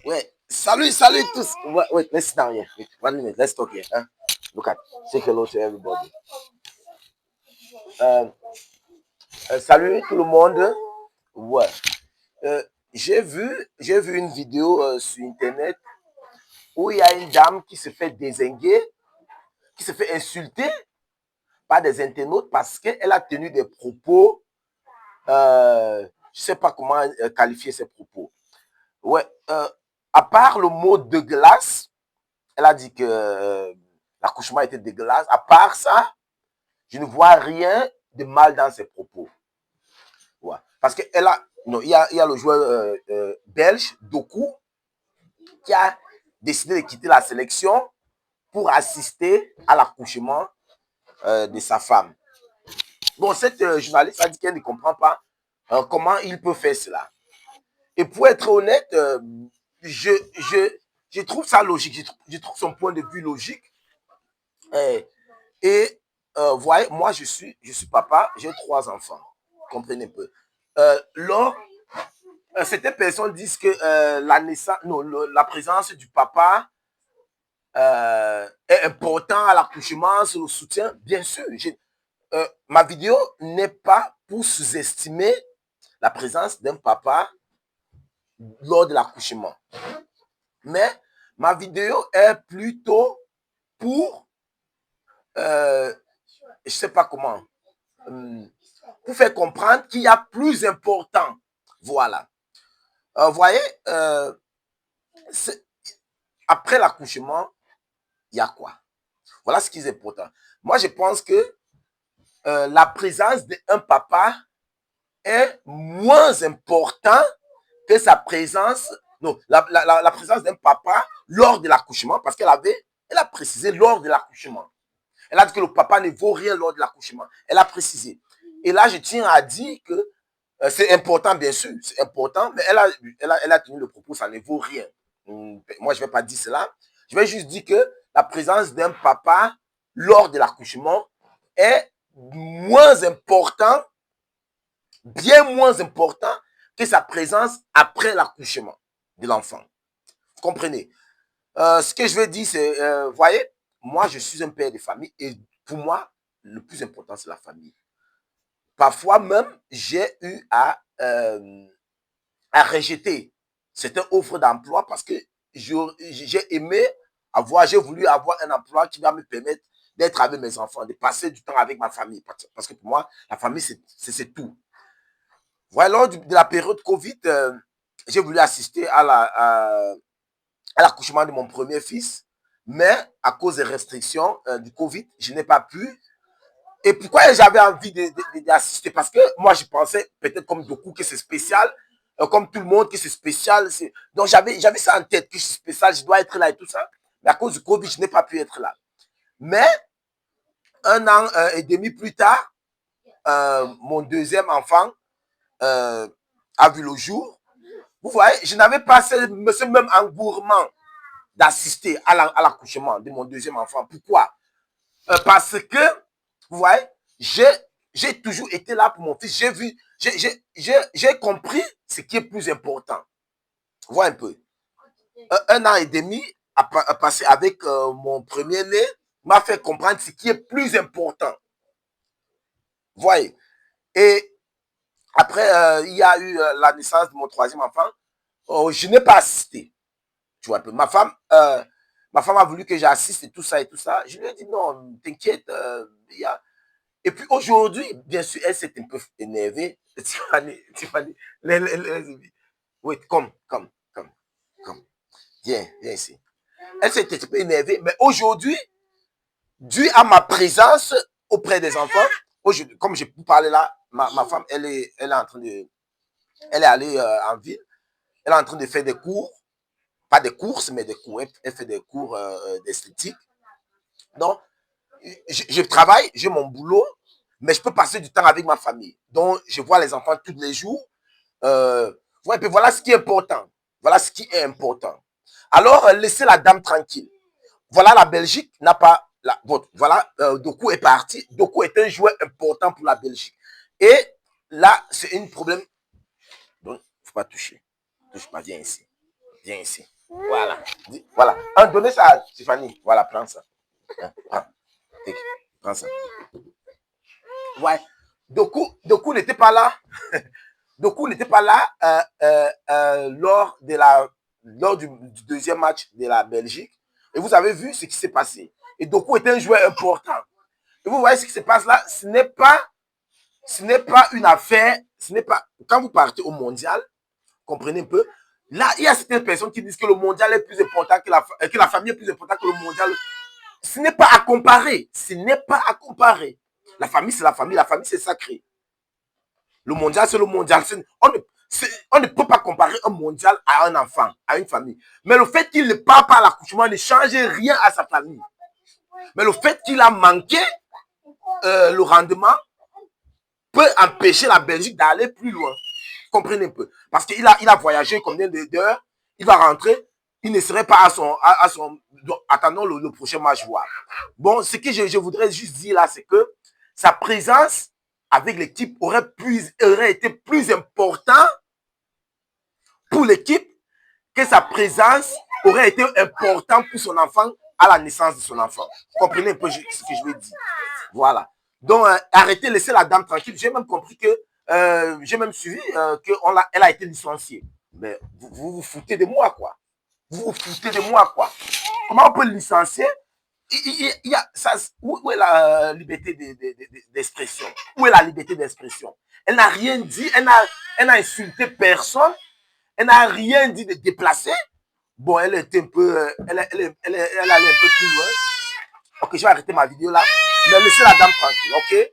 Ouais, salut tous. Wait, let's sit down here. Wait, 1 minute, let's talk here. Huh? Look at, say hello to everybody. Euh, salut tout le monde. Ouais. Euh, j'ai vu une vidéo sur Internet où il y a une dame qui se fait dézinguer, qui se fait insulter par des internautes parce qu'elle a tenu des propos, je ne sais pas comment qualifier ces propos. Ouais, à part le mot de glace, elle a dit que l'accouchement était dégueulasse. À part ça, je ne vois rien de mal dans ses propos. Ouais. Parce que non, il y a le joueur belge, Doku, qui a décidé de quitter la sélection pour assister à l'accouchement de sa femme. Bon, cette journaliste a dit qu'elle ne comprend pas comment il peut faire cela. Et pour être honnête, je, je trouve ça logique. Je trouve son point de vue logique. Et voyez, moi, je suis papa, j'ai 3 enfants. Comprenez un peu. Lors, certaines personnes disent que la présence du papa est important à l'accouchement, c'est le soutien. Bien sûr, ma vidéo n'est pas pour sous-estimer la présence d'un papa lors de l'accouchement. Mais ma vidéo est plutôt pour, je ne sais pas comment, pour faire comprendre qu'il y a plus important. Voilà. Vous voyez, après l'accouchement, il y a quoi? Voilà ce qui est important. Moi, je pense que la présence d'un papa est moins important que sa présence, non, la présence d'un papa lors de l'accouchement, parce elle a précisé lors de l'accouchement. Elle a dit que le papa ne vaut rien lors de l'accouchement. Elle a précisé. Et là, je tiens à dire que c'est important, bien sûr, c'est important, mais elle a tenu le propos, ça ne vaut rien. Moi, je ne vais pas dire cela. Je vais juste dire que la présence d'un papa lors de l'accouchement est moins important, bien moins important que sa présence après l'accouchement de l'enfant. Vous comprenez? Ce que je veux dire, c'est, vous voyez, moi, je suis un père de famille et pour moi, le plus important, c'est la famille. Parfois même, j'ai eu à rejeter certaines offres d'emploi parce que j'ai voulu avoir un emploi qui va me permettre d'être avec mes enfants, de passer du temps avec ma famille. Parce que pour moi, la famille, c'est tout. Voilà, lors de la période Covid, j'ai voulu assister à l'accouchement de mon premier fils, mais à cause des restrictions du Covid, je n'ai pas pu. Et pourquoi j'avais envie d'assister? Parce que moi, je pensais, peut-être comme beaucoup, que c'est spécial, comme tout le monde, que c'est spécial. Donc, j'avais ça en tête, que c'est spécial, je dois être là et tout ça. Mais à cause du Covid, je n'ai pas pu être là. Mais 1 an et demi plus tard, mon deuxième enfant a vu le jour. Vous voyez, je n'avais pas ce même engouement d'assister à l'accouchement de mon deuxième enfant. Pourquoi? Parce que, vous voyez, j'ai toujours été là pour mon fils. J'ai compris ce qui est plus important. Voilà un peu. 1 an et demi à passer avec mon premier-né m'a fait comprendre ce qui est plus important. Vous voyez. Et après, il y a eu la naissance de mon troisième enfant. Je n'ai pas assisté. Tu vois un peu. Ma femme a voulu que j'assiste et tout ça et tout ça. Je lui ai dit non, t'inquiète. Et puis aujourd'hui, bien sûr, elle s'est un peu énervée. Oui, comme. Viens ici. Elle s'est un peu énervée, mais aujourd'hui, dû à ma présence auprès des enfants, comme je vous parlais là, ma femme, elle est allée en ville, elle est en train de faire des cours, pas des courses, mais des cours. Elle fait des cours d'esthétique. Donc, je travaille, j'ai mon boulot, mais je peux passer du temps avec ma famille. Donc, je vois les enfants tous les jours. Ouais, puis voilà ce qui est important. Voilà ce qui est important. Alors, laissez la dame tranquille. Voilà, la Belgique n'a pas... voilà, Doku est parti. Doku est un joueur important pour la Belgique. Et là, c'est un problème. Donc, il ne faut pas toucher. Touche pas, viens ici. Viens ici. Voilà. Voilà. Donnez ça à Tiffany. Voilà, prends ça. Prends. Prends ça. Ouais. Doku n'était pas là. Doku n'était pas là lors du deuxième match de la Belgique. Et vous avez vu ce qui s'est passé. Et Doku est un joueur important. Et vous voyez ce qui se passe là. Ce n'est pas une affaire. Ce n'est pas. Quand vous partez au mondial, comprenez un peu. Là, il y a certaines personnes qui disent que le mondial est plus important que la famille est plus importante que le mondial. Ce n'est pas à comparer. Ce n'est pas à comparer. La famille, c'est la famille. La famille, c'est sacré. Le mondial, c'est le mondial. On ne peut pas comparer un mondial à un enfant, à une famille. Mais le fait qu'il ne part pas à l'accouchement ne change rien à sa famille. Mais le fait qu'il a manqué le rendement peut empêcher la Belgique d'aller plus loin. Comprenez un peu. Parce qu'il a voyagé combien d'heures, il va rentrer, il ne serait pas à son attendons le prochain match voir. Bon, ce que je voudrais juste dire là, c'est que sa présence avec l'équipe aurait été plus important pour l'équipe que sa présence aurait été importante pour son enfant à la naissance de son enfant. Comprenez un peu ce que je veux dire. Voilà. Donc, arrêtez, laissez la dame tranquille. J'ai même compris que, j'ai même suivi qu'elle a été licenciée. Mais vous vous foutez de moi, quoi. Vous vous foutez de moi, quoi. Comment on peut licencier? Où est la liberté d'expression? Où est la liberté d'expression? Elle n'a rien dit, elle n'a insulté personne, elle n'a rien dit de déplacé. Bon, elle était un peu, elle allait un peu plus loin. Ok, je vais arrêter ma vidéo là. Mais laissez la dame tranquille, ok?